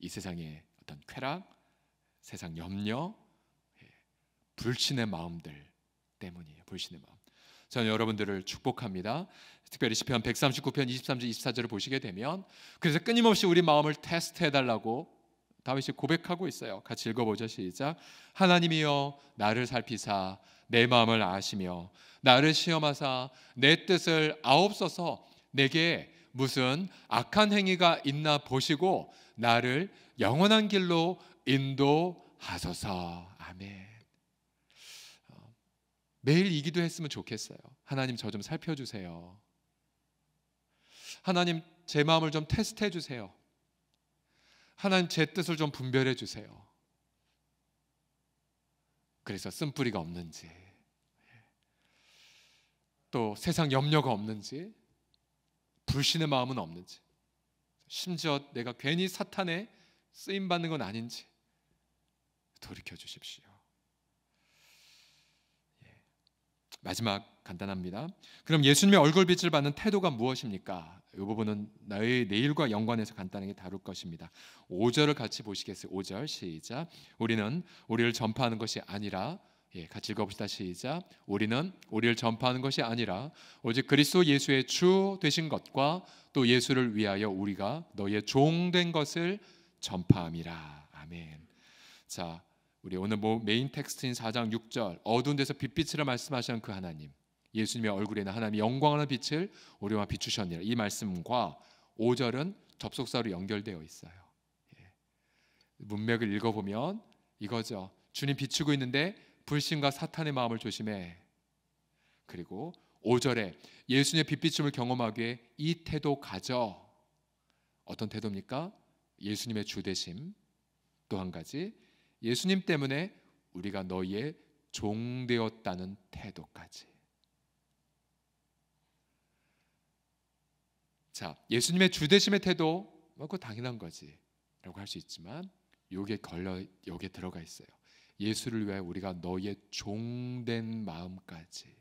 이 세상의 어떤 쾌락, 세상 염려, 불신의 마음들 때문이에요. 불신의 마음. 저는 여러분들을 축복합니다. 특별히 시편 139편 23절 24절을 보시게 되면, 그래서 끊임없이 우리 마음을 테스트해달라고 다윗이 고백하고 있어요. 같이 읽어보죠. 시작. 하나님이여 나를 살피사 내 마음을 아시며 나를 시험하사 내 뜻을 아옵소서. 내게 무슨 악한 행위가 있나 보시고 나를 영원한 길로 인도하소서. 아멘. 매일 이 기도했으면 좋겠어요. 하나님, 저 좀 살펴주세요. 하나님, 제 마음을 좀 테스트해 주세요. 하나님, 제 뜻을 좀 분별해 주세요. 그래서 쓴뿌리가 없는지, 또 세상 염려가 없는지, 불신의 마음은 없는지, 심지어 내가 괜히 사탄에 쓰임받는 건 아닌지 돌이켜 주십시오. 마지막 간단합니다. 그럼 예수님의 얼굴빛을 받는 태도가 무엇입니까? 이 부분은 나의 내일과 연관해서 간단하게 다룰 것입니다. 5절을 같이 보시겠어요? 5절 시작. 우리는 우리를 전파하는 것이 아니라, 같이 읽어봅시다. 시작. 우리는 우리를 전파하는 것이 아니라 오직 그리스도 예수의 주 되신 것과 또 예수를 위하여 우리가 너희의 종 된 것을 전파함이라. 아멘. 자, 우리 오늘 메인 텍스트인 4장 6절, 어두운 데서 빛빛으로 말씀하시는 그 하나님, 예수님의 얼굴에는 하나님의 영광하는 빛을 우리와 비추셨느니라. 이 말씀과 5절은 접속사로 연결되어 있어요. 문맥을 읽어보면 이거죠. 주님 비추고 있는데 불신과 사탄의 마음을 조심해. 그리고 5절에 예수님의 빛비춤을 경험하기 위해 이 태도 가져. 어떤 태도입니까? 예수님의 주되심. 또 한 가지, 예수님 때문에 우리가 너희의 종 되었다는 태도까지. 자, 예수님의 주되심의 태도, 그거 당연한 거지라고 할 수 있지만 여기에 들어가 있어요. 예수를 위하여 우리가 너희의 종된 마음까지.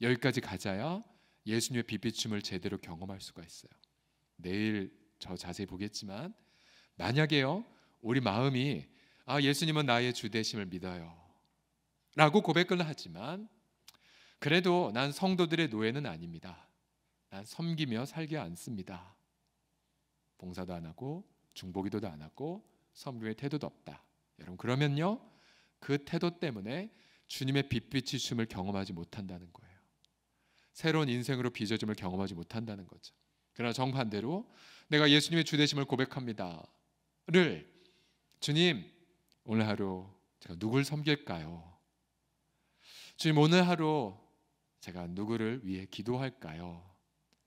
여기까지 가자야 예수님의 빛비춤을 제대로 경험할 수가 있어요. 내일 저 자세히 보겠지만, 만약에요 우리 마음이 예수님은 나의 주되심을 믿어요 라고 고백을 하지만, 그래도 난 성도들의 노예는 아닙니다, 난 섬기며 살지 않습니다, 봉사도 안 하고 중보기도도 안 하고 섬김의 태도도 없다, 여러분, 그러면요 그 태도 때문에 주님의 빛비추심을 경험하지 못한다는 거예요. 새로운 인생으로 빚어짐을 경험하지 못한다는 거죠. 그러나 정반대로 내가 예수님의 주되심을 고백합니다를, 주님 오늘 하루 제가 누굴 섬길까요? 주님 오늘 하루 제가 누구를 위해 기도할까요?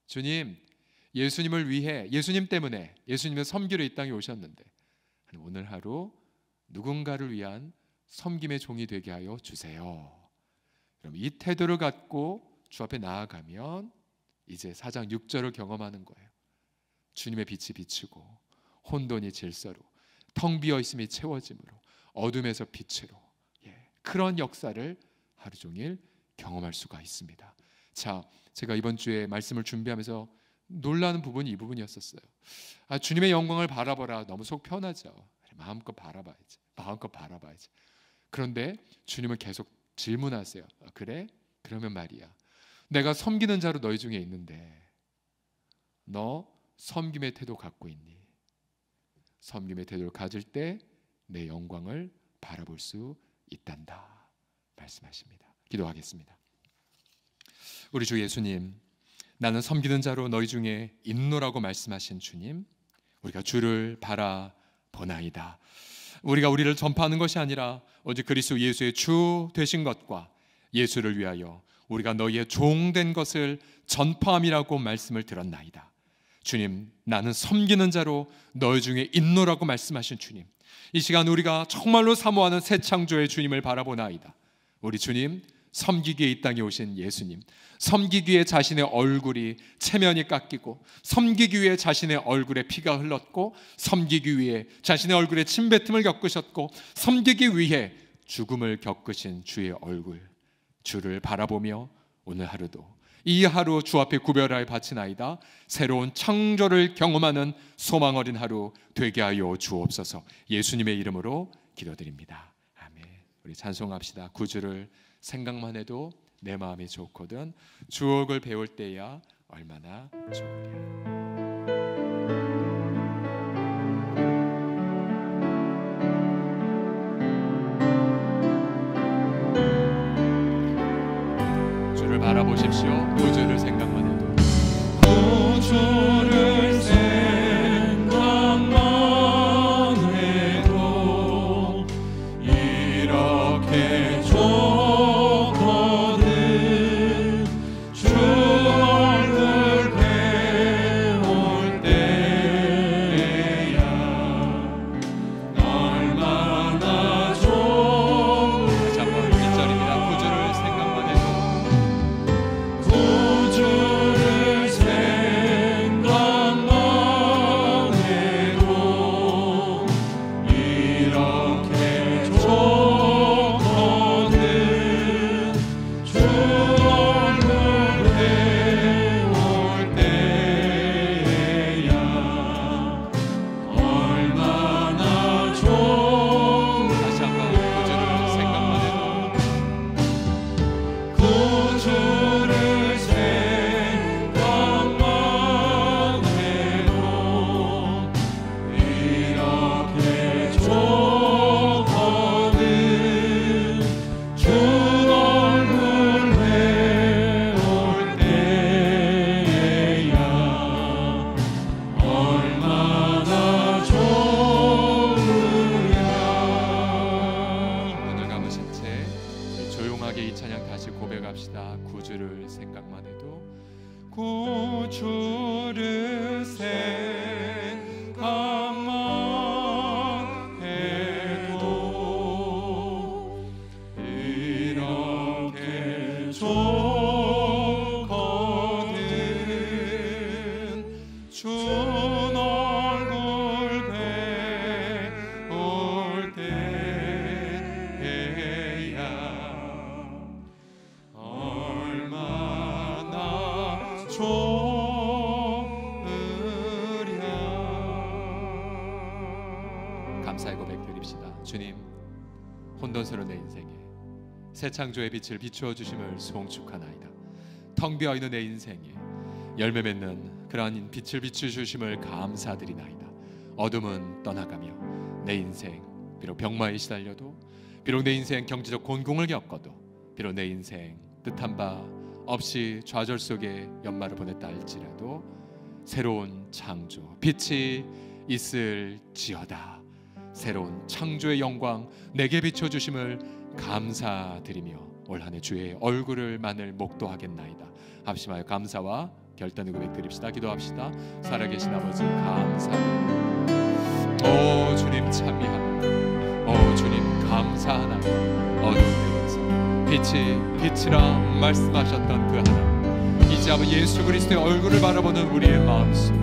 주님, 예수님을 위해, 예수님 때문에, 예수님의 섬기러 이 땅에 오셨는데 오늘 하루 누군가를 위한 섬김의 종이 되게 하여 주세요. 그럼 이 태도를 갖고 주 앞에 나아가면 이제 4장 6절을 경험하는 거예요. 주님의 빛이 비추고 혼돈이 질서로, 텅 비어 있음이 채워짐으로, 어둠에서 빛으로, 그런 역사를 하루 종일 경험할 수가 있습니다. 자, 제가 이번 주에 말씀을 준비하면서 놀라는 부분이 이 부분이었었어요. 주님의 영광을 바라보라. 너무 속 편하죠. 마음껏 바라봐야지. 마음껏 바라봐야지. 그런데 주님은 계속 질문하세요. 그래? 그러면 말이야. 내가 섬기는 자로 너희 중에 있는데 너 섬김의 태도 갖고 있니? 섬김의 태도를 가질 때 내 영광을 바라볼 수 있단다 말씀하십니다. 기도하겠습니다. 우리 주 예수님, 나는 섬기는 자로 너희 중에 있노라고 말씀하신 주님, 우리가 주를 바라보나이다. 우리가 우리를 전파하는 것이 아니라 오직 그리스도 예수의 주 되신 것과 예수를 위하여 우리가 너희의 종된 것을 전파함이라고 말씀을 들었나이다. 주님, 나는 섬기는 자로 너희 중에 있노라고 말씀하신 주님, 이 시간 우리가 정말로 사모하는 새 창조의 주님을 바라보나이다. 우리 주님, 섬기기에 이 땅에 오신 예수님, 섬기기 위해 자신의 얼굴이 체면이 깎이고, 섬기기 위해 자신의 얼굴에 피가 흘렀고, 섬기기 위해 자신의 얼굴에 침뱉음을 겪으셨고, 섬기기 위해 죽음을 겪으신 주의 얼굴, 주를 바라보며 오늘 하루도 이 하루 주 앞에 구별하여 바치나이다. 새로운 창조를 경험하는 소망 어린 하루 되게 하여 주옵소서. 예수님의 이름으로 기도드립니다. 아멘. 우리 찬송합시다. 구주를 생각만 해도 내 마음이 좋거든 주옥을 배울 때야 얼마나 좋으랴. 주를 바라보십시오. 구주를 생각만 해도 구주를 생각만 해도 이렇게 좋거든 주 얼굴 배울 때야 얼마나 좋은. 다시 한번 1절입니다. 구주를 생각만 해도 구주를 생각만 해도 이렇게 좋거든 주 얼굴 배울 때야 얼마나 좋은. 다시 한번 구주를 생각만 해도 구주를 생각만 해도 이렇게 좋거든 주 얼굴 배울 때야 얼마나 좋으랴. 눈을 감으신 채 조용하게 이 찬양 다시 고백합시다. 구주를 생각만 해도 구주를 생각만 해도 이렇게 좋거든 주 얼굴 배울 때야 얼마나 좋으랴. 감사의 고백 드립시다. 주님, 혼돈스러운 내 인생에 새 창조의 빛을 비추어 주심을 송축하나이다. 텅 비어 있는 내 인생에 열매 맺는 그러한 빛을 비추어 주심을 감사드리나이다. 어둠은 떠나가며 내 인생 비록 병마에 시달려도, 비록 내 인생 경제적 곤궁을 겪어도, 비록 내 인생 뜻한 바 없이 좌절 속에 연말을 보냈다 할지라도 새로운 창조 빛이 있을지어다. 새로운 창조의 영광 내게 비춰주심을 감사드리며 올 한 해 주의 얼굴을 만을 목도하겠나이다. 합심하여 감사와 결단의 고백 드립시다. 기도합시다. 살아계신 아버지 감사드립니다. 오 주님 찬미합니다. 오 주님 감사하나니 어두운 데에서 빛이라 말씀하셨던 그 하나님, 이제 아버지 예수 그리스도의 얼굴을 바라보는 우리의 마음속에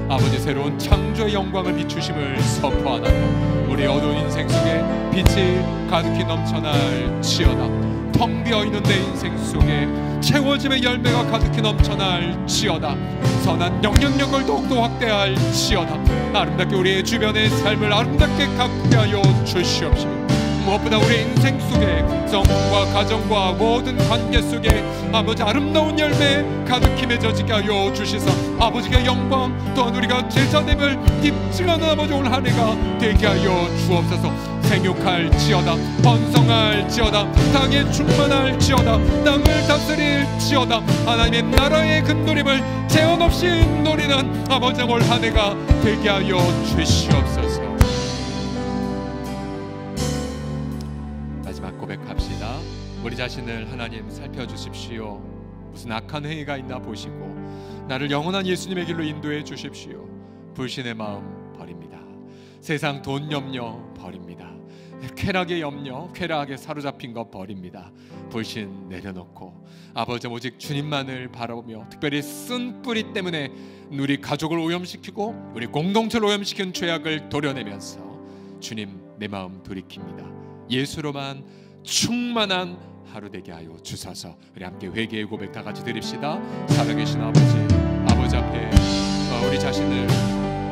아버지 새로운 창조의 영광을 비추심을 선포하나니 우리 어두운 인생 속에 빛이 가득히 넘쳐날지어다. 텅 비어있는 내 인생 속에 채워짐의 열매가 가득히 넘쳐날지어다. 선한 영향력을 더욱더 확대할지어다. 아름답게 우리의 주변의 삶을 아름답게 가꾸게 하여 주시옵시고, 무엇보다 우리 인생 속에 성과 가정과 모든 관계 속에 아버지 아름다운 열매 가득히 맺어지게 하여 주시사 아버지의 영광 또한 우리가 제자됨을 입증하는 아버지 올 한 해가 되게 하여 주옵소서. 생육할지어다, 번성할지어다, 땅에 충만할지어다, 땅을 다스릴지어다. 하나님의 나라의 근노림을 제한 없이 노리는 아버지 올 한 해가 되게 하여 주시옵소서. 마지막 고백합시다. 우리 자신을 하나님 살펴주십시오. 무슨 악한 행위가 있나 보시고 나를 영원한 예수님의 길로 인도해 주십시오. 불신의 마음 버립니다. 세상 돈 염려 버립니다. 쾌락의 염려, 쾌락에 사로잡힌 것 버립니다. 불신 내려놓고 아버지 오직 주님만을 바라보며, 특별히 쓴 뿌리 때문에 우리 가족을 오염시키고 우리 공동체를 오염시킨 죄악을 도려내면서 주님 내 마음 돌이킵니다. 예수로만 충만한 하루 되게 하여 주소서. 우리 함께 회개의 고백 다 같이 드립시다. 살아계신 아버지 앞에 우리 자신을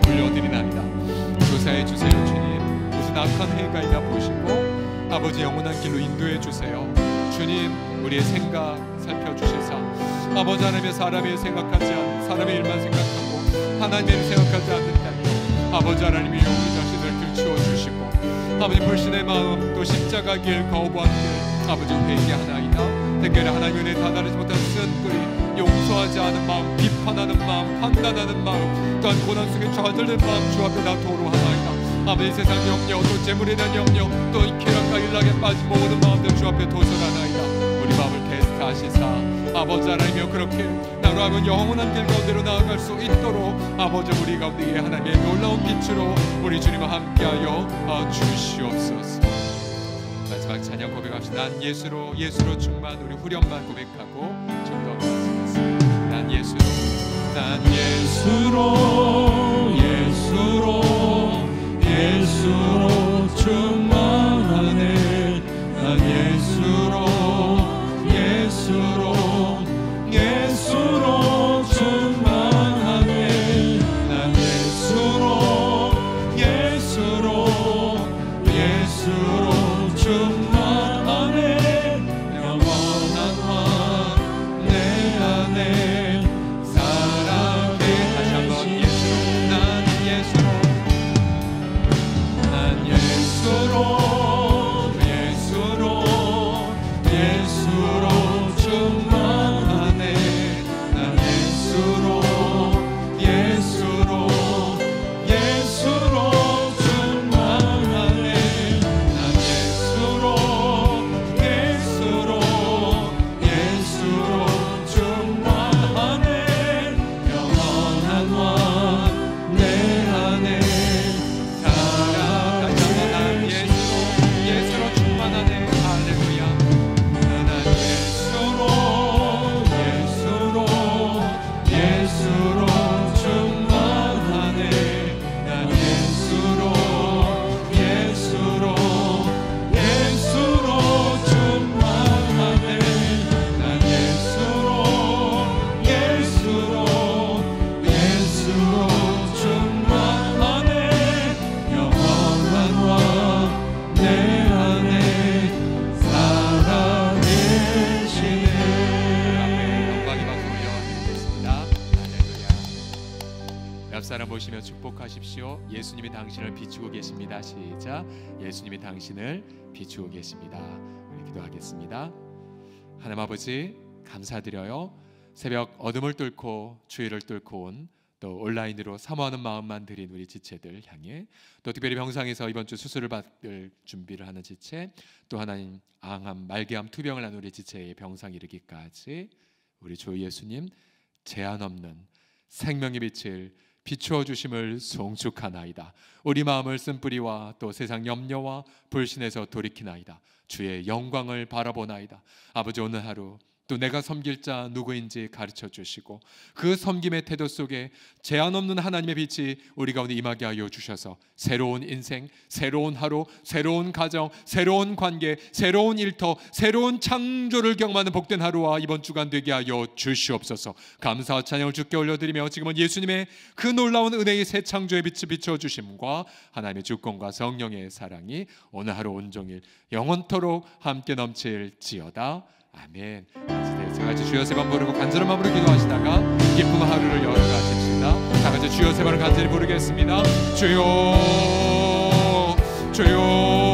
올려드리나이다. 조사해 주세요. 주님, 무슨 악한 행위가 있나 보시고 아버지 영원한 길로 인도해 주세요. 주님, 우리의 생각 살펴주시사 아버지 하나님의 사람의 생각하지 않는 사람의 일만 생각하고 하나님의 일을 생각하지 않는다니 아버지 하나님이 우리 자신을 들추어 주시고 아버지 불신의 마음 또 십자가 길 거부한 길 아버지 회개하나이다. 특별히 하나님의 은혜 다 다르지 못한 쓴 뿌리, 용서하지 않은 마음, 비판하는 마음, 판단하는 마음, 또한 고난 속에 좌절된 마음 주 앞에 다 토로하나이다. 아버지 세상 염려, 또 재물에 대한 염려, 또 쾌락과 일락에 빠진 모든 마음들 주 앞에 도설하나이다. 우리 마음을 테스트하시사 아버지 하나님이여 그렇게 나로 하면 영원한 길 가운데로 나아갈 수 있도록 아버지 우리 가운데에 하나님의 놀라운 빛으로 우리 주님과 함께하여 주시옵소서. 마지막 찬양 고백합시다. 난 예수로 충만. 우리 후렴만 고백하고 좀 더 나아가겠습니다. 난 예수로 충만하네. 난 예수로 충만하네. 난 예수로 충만하네. 영원한 왕 내 안에 살아계. 다시 한번 예수로. 난 예수로 충만하네. 난 예수로 충만하네. 난 예수로 충만하네. 영원한 왕 내 안에 살아가자. 난 예수로 충만하네. 할렐루야. 난 예수로 충만하네. 난 예수로 충만하네. 난 예수로 충만하네. 영원한 왕 내 안에 살아계시네. 영광이 받고 올려드리겠습니다. 할렐루야. 옆 사람 보시며 축복하십시오. 예수님이 당신을 비추고 계십니다. 시작. 예수님이 당신을 비추고 계십니다. 우리 기도하겠습니다. 하나님 아버지 감사드려요. 새벽 어둠을 뚫고 주의를 뚫고 온 또 온라인으로 사모하는 마음만 드린 우리 지체들 향해, 또 특별히 병상에서 이번 주 수술을 받을 준비를 하는 지체, 또 하나님 암, 말기암, 투병을 하는 우리 지체의 병상 이르기까지 우리 주 예수님 제한 없는 생명의 빛을 비추어 주심을 송축하나이다. 우리 마음을 쓴뿌리와 또 세상 염려와 불신에서 돌이키나이다. 주의 영광을 바라보나이다. 아버지 오늘 하루 또 내가 섬길 자 누구인지 가르쳐 주시고 그 섬김의 태도 속에 제한 없는 하나님의 빛이 우리 가운데 임하게 하여 주셔서 새로운 인생, 새로운 하루, 새로운 가정, 새로운 관계, 새로운 일터, 새로운 창조를 경험하는 복된 하루와 이번 주간 되게 하여 주시옵소서. 감사와 찬양을 주께 올려드리며 지금은 예수님의 그 놀라운 은혜의 새 창조의 빛을 비춰주심과 하나님의 주권과 성령의 사랑이 오늘 하루 온종일 영원토록 함께 넘칠지어다. 아멘. 다 같이 주여 세 번 부르고 간절한 마음으로 기도하시다가 기쁨 하루를 열어가십시다. 다 같이 주여 세 번을 간절히 부르겠습니다. 주여 주여